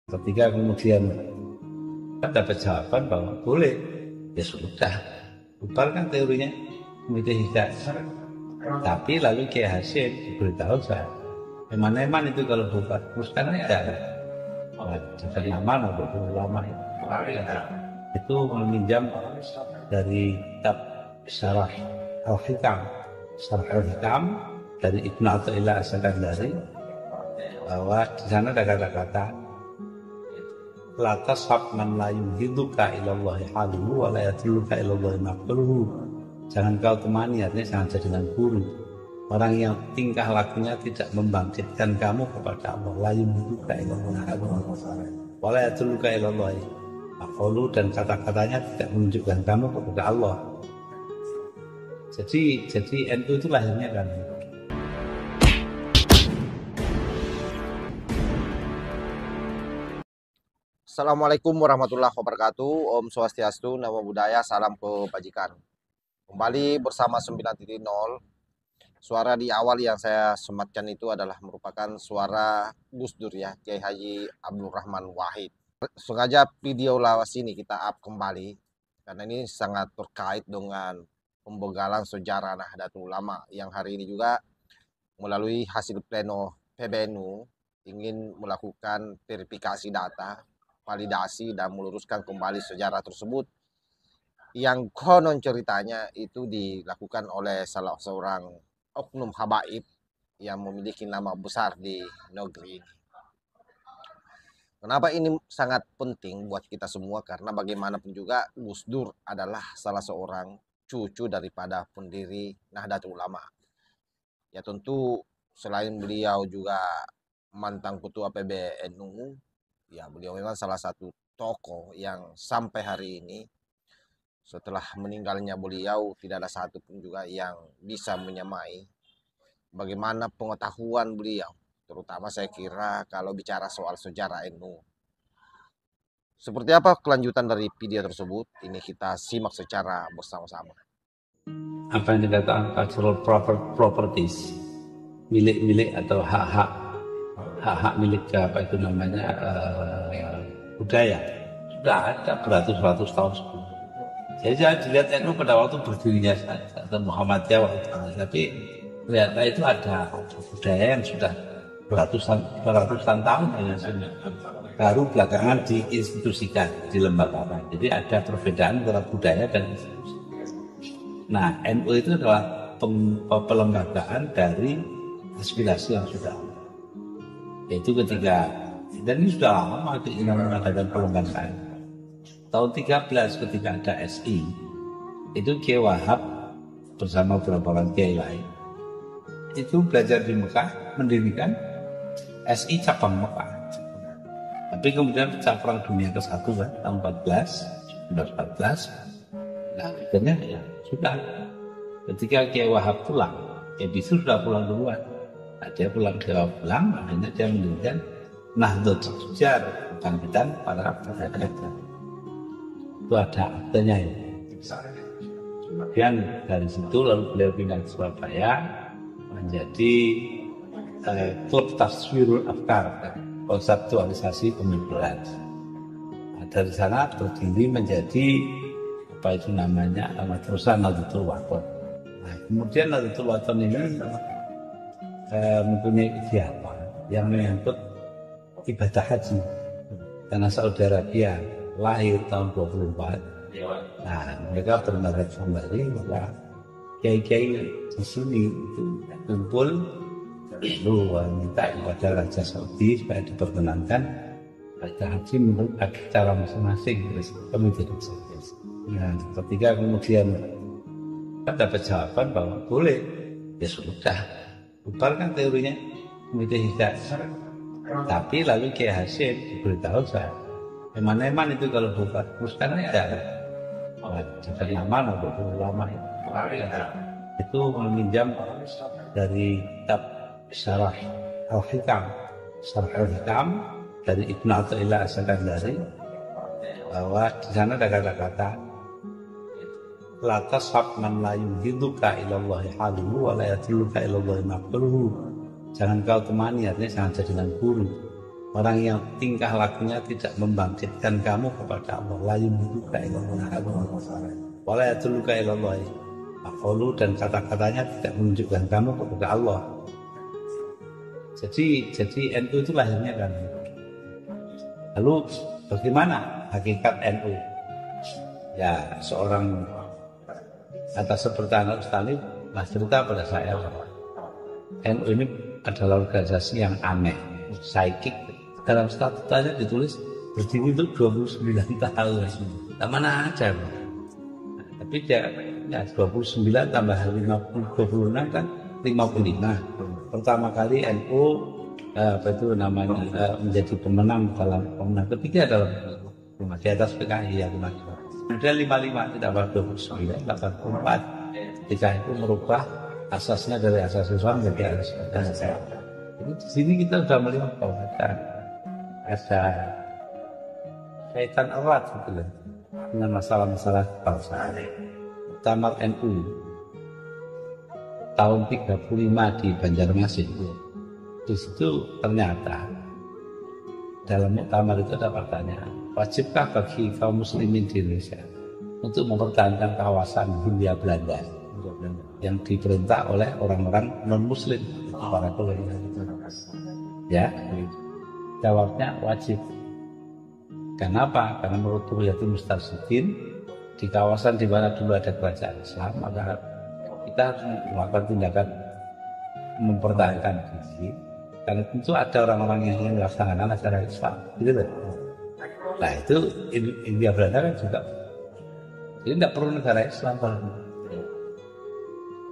Ketika kemudian dapat jawaban bahwa boleh, ya sudah, bubarkan teorinya Komite Hidayah. Tapi lalu Kiai Hasyim diberitahu saya, eman-eman itu kalau bubar, teruskan aja. Dengan nama ulama itu meminjam dari kitab Syarah Al-Hikam, Syarah Al-Hikam dari Ibnu Athaillah As-Sakandari, bahwa di sana ada kata-kata la tashab man la yuhiduka ilallahi haluhu wa la yatuluka ilallahi maqluhu. Jangan kau temani, artinya jangan jadikan guru orang yang tingkah lakunya tidak membangkitkan kamu kepada Allah. La yuhiduka ilallahi haluhu wa la yatuluka ilallahi maqluhu, dan kata-katanya tidak menunjukkan kamu kepada Allah. Jadi NU itu lahirnya kan. Assalamualaikum warahmatullahi wabarakatuh. Om Swastiastu, Namo Buddhaya, salam kebajikan. Kembali bersama 9.0. Suara di awal yang saya sematkan itu adalah merupakan suara Gus Dur ya, Kiai Haji Abdul Rahman Wahid. Sengaja video lawas ini kita up kembali karena ini sangat terkait dengan pembegalan sejarah Nahdlatul Ulama yang hari ini juga melalui hasil pleno PBNU ingin melakukan verifikasi data, validasi dan meluruskan kembali sejarah tersebut yang konon ceritanya itu dilakukan oleh salah seorang oknum habaib yang memiliki nama besar di negeri ini. Kenapa ini sangat penting buat kita semua? Karena bagaimanapun juga Gus Dur adalah salah seorang cucu daripada pendiri Nahdlatul Ulama. Ya tentu selain beliau juga mantan ketua PBNU, ya beliau memang salah satu tokoh yang sampai hari ini setelah meninggalnya beliau tidak ada satu pun juga yang bisa menyamai bagaimana pengetahuan beliau, terutama saya kira kalau bicara soal sejarah NU. Seperti apa kelanjutan dari video tersebut? Ini kita simak secara bersama-sama. Apa yang dikatakan cultural properties, milik-milik atau hak-hak milik apa itu namanya budaya, sudah ada beratus-ratus tahun sebelum. Jadi saya dilihat NU pada waktu berdirinya saja atau Muhammadiyah waktu itu, tapi ternyata itu ada budaya yang sudah beratusan tahun baru belakangan diinstitusikan, dilembagakan. Jadi ada perbedaan antara budaya dan institusi. Nah, NU itu adalah pelembagaan dari aspirasi yang sudah ada. Yaitu ketika, dan ini sudah lama keinginan mengadakan pelembagaan. Tahun 13 ketika ada SI, itu Kiai Wahab bersama beberapa orang kiai lain itu belajar di Mekah, mendirikan SI cabang Mekah. Tapi kemudian pecah perang dunia ke-1 kan, tahun 1914. Nah, akhirnya ya sudah. Ketika Kiai Wahab pulang, Kiai Bisri sudah pulang duluan. Nah, dia pulang, akhirnya dia mendirikan Nahdlatul Ujar, kebangkitan para pedagang. Itu ada aktenya ya. Kemudian dari situ lalu beliau pindah ke Surabaya menjadi klub Taswirul Afkar, konseptualisasi pemikiran. Nah, dari sana berdiri menjadi apa itu namanya terusan Nahdlatul Wathon. Nah, kemudian Nahdlatul Wathon ini mempunyai kegiatan yang menyangkut ibadah haji karena Saudi Arabia lahir tahun 24. Nah, mereka berangkat kembali, maka kiai-kiai di sini itu kumpul lalu minta kepada Raja Saudi supaya diperkenankan ibadah haji menurut cara masing-masing. Terus kemudian nah, ketika kemudian dapat jawaban bahwa boleh, ya sudah, bubarkan teorinya Komite Hidayah. Tapi lalu Kiai Hasyim diberitahu saya, eman-eman itu kalau bubar, teruskan aja. Dengan nama ulama itu meminjam dari kitab Syarah Al-Hikam, Syarah Al-Hikam dari Ibnu Athaillah As-Sakandari, bahwa di sana ada kata-kata la tashab man la yuhiduka ilallahi haluhu wa la yatuluka ilallahi maqluhu. Jangan kau temani, artinya jangan jadikan guru orang yang tingkah lakunya tidak membangkitkan kamu kepada Allah, la yumduka ilallah wala yatuluka ilallah. Aqalu dan kata-katanya tidak menunjukkan kamu kepada Allah. Jadi NU itu lahirnya kan. Lalu bagaimana hakikat NU? Ya, seorang atas seperti anak Ustali cerita pada saya bahwa NU ini adalah organisasi yang aneh, psikik. Dalam statutanya ditulis berdiri untuk 29 tahun. Tak mana aja, bro. Nah, tapi dia ya 29 tambah 50, 26 kan 55. Pertama kali NU menjadi pemenang dalam pemenang ketiga dalam di atas PKI ya kemarin. Kemudian 55 ditambah 29, 84. Ketika itu merubah asasnya dari asas Islam menjadi asas Islam. Jadi di sini kita sudah melihat bahwa ada kaitan erat gitu loh dengan masalah-masalah kebangsaan. Muktamar NU tahun 35 di Banjarmasin. Di situ ternyata dalam muktamar itu ada pertanyaan, wajibkah bagi kaum muslimin di Indonesia untuk mempertahankan kawasan Hindia Belanda yang diperintah oleh orang-orang non-muslim, para kolonial? Ya, jawabnya wajib. Kenapa? Karena menurut Ruhiyatul Mustarsyidin di kawasan di mana dulu ada kerajaan Islam, maka kita harus melakukan tindakan mempertahankan diri. Karena tentu ada orang-orang yang ingin melaksanakan ajaran Islam, gitu loh. Nah itu India Belanda kan juga, jadi tidak perlu negara Islam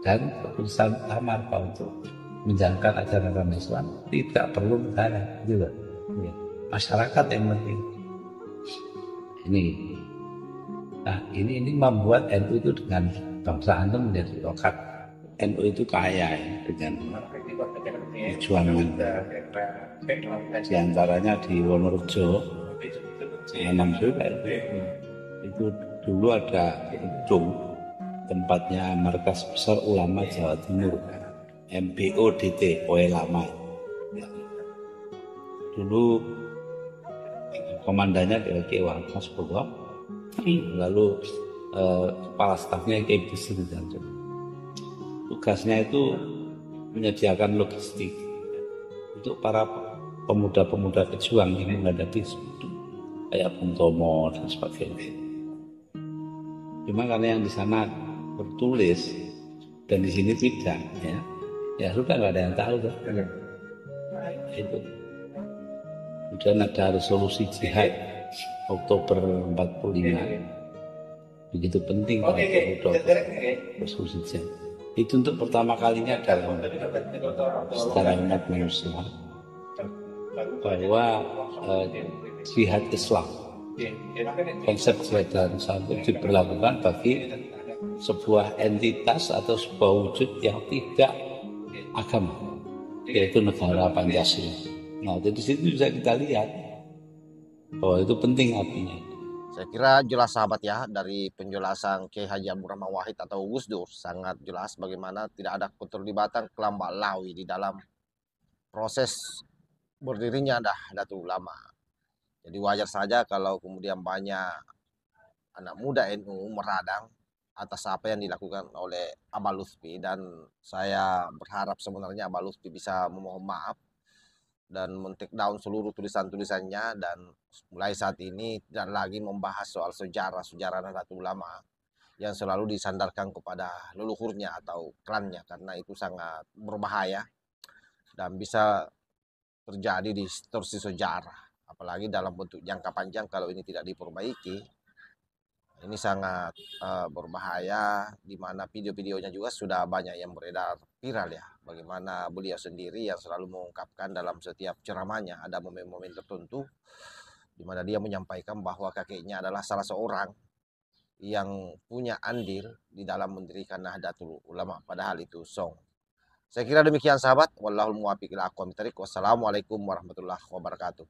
dan keputusan Amar untuk menjalankan ajaran Islam tidak perlu negara, gitu loh. Masyarakat yang penting. Nah ini membuat NU itu dengan bangsaan itu menjadi lokat. NU itu kaya ya, dengan perjuangan di antaranya di Wonorejo, itu dulu ada gedung tempatnya Markas Besar Ulama Jawa Timur, MBODT, OE Lama. Dulu komandannya Ki Mas Purwo, lalu kepala stafnya Ki Bisri Janjo. Tugasnya itu menyediakan logistik untuk para pemuda-pemuda pejuang yang menghadapi sekutu kayak Bung Tomo dan sebagainya. Cuma karena yang di sana bertulis dan di sini tidak, ya sudah nggak ada yang tahu kan. Itu. Kemudian ada resolusi jihad Oktober 45. Begitu penting resolusi jihad. Itu untuk pertama kalinya dalam sejarah umat manusia bahwa jihad Islam, konsep jihad Islam itu diberlakukan bagi sebuah entitas atau sebuah wujud yang tidak agama, yaitu negara Pancasila. Nah, dari situ bisa kita lihat bahwa itu penting artinya. Saya kira jelas sahabat ya, dari penjelasan Kiai Haji Abdul Rahman Wahid atau Gus Dur sangat jelas bagaimana tidak ada keterlibatan kelompok Lawi di dalam proses berdirinya Nahdlatul Ulama. Jadi wajar saja kalau kemudian banyak anak muda NU meradang atas apa yang dilakukan oleh Abah Lutfi, dan saya berharap sebenarnya Abah Lutfi bisa memohon maaf dan men-take down seluruh tulisan-tulisannya, dan mulai saat ini tidak lagi membahas soal sejarah Nahdlatul Ulama yang selalu disandarkan kepada leluhurnya atau klannya, karena itu sangat berbahaya dan bisa terjadi distorsi sejarah, apalagi dalam bentuk jangka panjang kalau ini tidak diperbaiki. Ini sangat berbahaya, di mana video-videonya juga sudah banyak yang beredar viral ya. Bagaimana beliau sendiri yang selalu mengungkapkan dalam setiap ceramahnya ada momen-momen tertentu di mana dia menyampaikan bahwa kakeknya adalah salah seorang yang punya andil di dalam mendirikan Nahdlatul Ulama, padahal itu song. Saya kira demikian sahabat. Wallahul muwaffiq ila aqwamit thoriq. Wassalamualaikum warahmatullahi wabarakatuh.